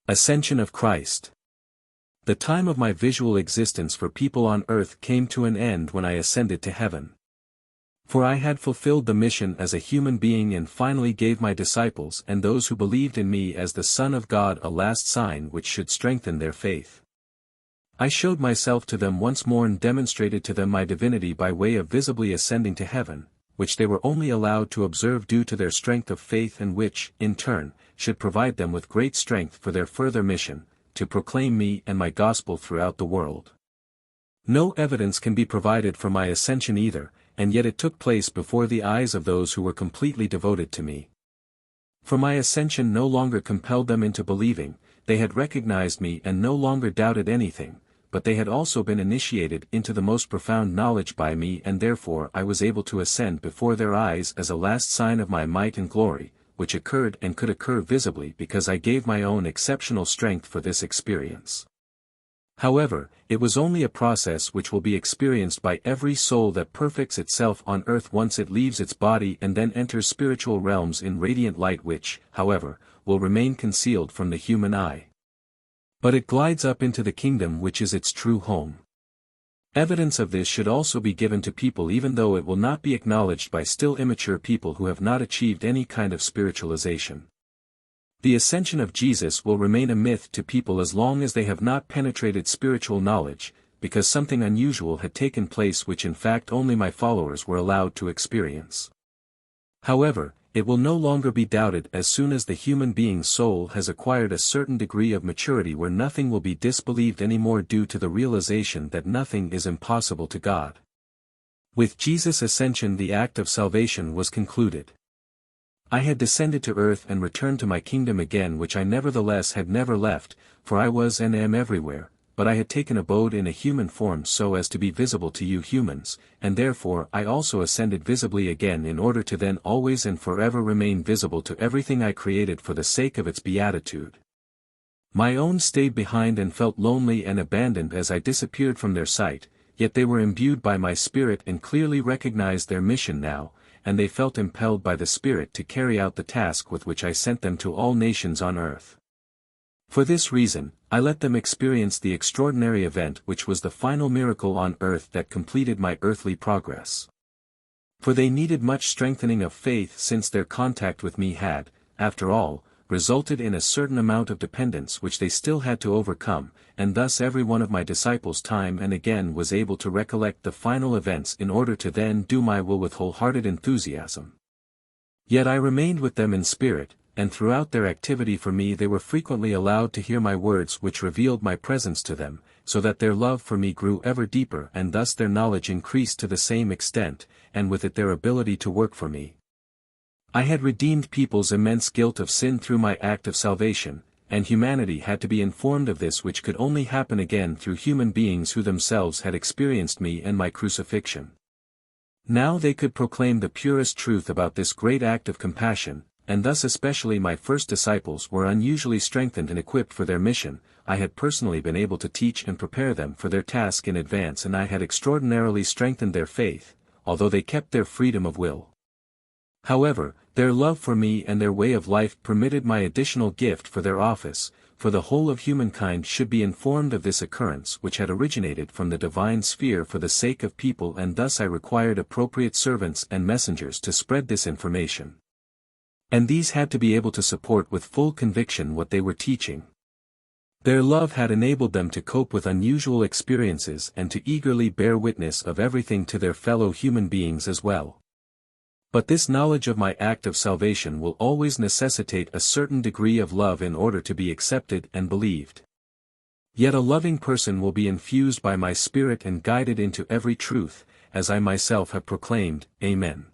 Ascension of Christ. The time of my visual existence for people on earth came to an end when I ascended to heaven. For I had fulfilled the mission as a human being and finally gave my disciples and those who believed in me as the Son of God a last sign which should strengthen their faith. I showed myself to them once more and demonstrated to them my divinity by way of visibly ascending to heaven, which they were only allowed to observe due to their strength of faith and which, in turn, should provide them with great strength for their further mission, to proclaim me and my gospel throughout the world. No evidence can be provided for my ascension either, and yet it took place before the eyes of those who were completely devoted to me. For my ascension no longer compelled them into believing, they had recognized me and no longer doubted anything, but they had also been initiated into the most profound knowledge by me, and therefore I was able to ascend before their eyes as a last sign of my might and glory, which occurred and could occur visibly because I gave my own exceptional strength for this experience. However, it was only a process which will be experienced by every soul that perfects itself on earth once it leaves its body and then enters spiritual realms in radiant light which, however, will remain concealed from the human eye. But it glides up into the kingdom which is its true home. Evidence of this should also be given to people even though it will not be acknowledged by still immature people who have not achieved any kind of spiritualization. The ascension of Jesus will remain a myth to people as long as they have not penetrated spiritual knowledge, because something unusual had taken place which in fact only my followers were allowed to experience. However, it will no longer be doubted as soon as the human being's soul has acquired a certain degree of maturity where nothing will be disbelieved anymore due to the realization that nothing is impossible to God. With Jesus' ascension the act of salvation was concluded. I had descended to earth and returned to my kingdom again which I nevertheless had never left, for I was and am everywhere, but I had taken abode in a human form so as to be visible to you humans, and therefore I also ascended visibly again in order to then always and forever remain visible to everything I created for the sake of its beatitude. My own stayed behind and felt lonely and abandoned as I disappeared from their sight, yet they were imbued by my spirit and clearly recognized their mission now, and they felt impelled by the Spirit to carry out the task with which I sent them to all nations on earth. For this reason, I let them experience the extraordinary event which was the final miracle on earth that completed my earthly progress. For they needed much strengthening of faith since their contact with me had, after all, resulted in a certain amount of dependence which they still had to overcome, and thus every one of my disciples time and again was able to recollect the final events in order to then do my will with wholehearted enthusiasm. Yet I remained with them in spirit, and throughout their activity for me they were frequently allowed to hear my words which revealed my presence to them, so that their love for me grew ever deeper and thus their knowledge increased to the same extent, and with it their ability to work for me. I had redeemed people's immense guilt of sin through my act of salvation, and humanity had to be informed of this which could only happen again through human beings who themselves had experienced me and my crucifixion. Now they could proclaim the purest truth about this great act of compassion, and thus especially my first disciples were unusually strengthened and equipped for their mission. I had personally been able to teach and prepare them for their task in advance, and I had extraordinarily strengthened their faith, although they kept their freedom of will. However, their love for me and their way of life permitted my additional gift for their office, for the whole of humankind should be informed of this occurrence which had originated from the divine sphere for the sake of people, and thus I required appropriate servants and messengers to spread this information. And these had to be able to support with full conviction what they were teaching. Their love had enabled them to cope with unusual experiences and to eagerly bear witness of everything to their fellow human beings as well. But this knowledge of my act of salvation will always necessitate a certain degree of love in order to be accepted and believed. Yet a loving person will be infused by my spirit and guided into every truth, as I myself have proclaimed. Amen.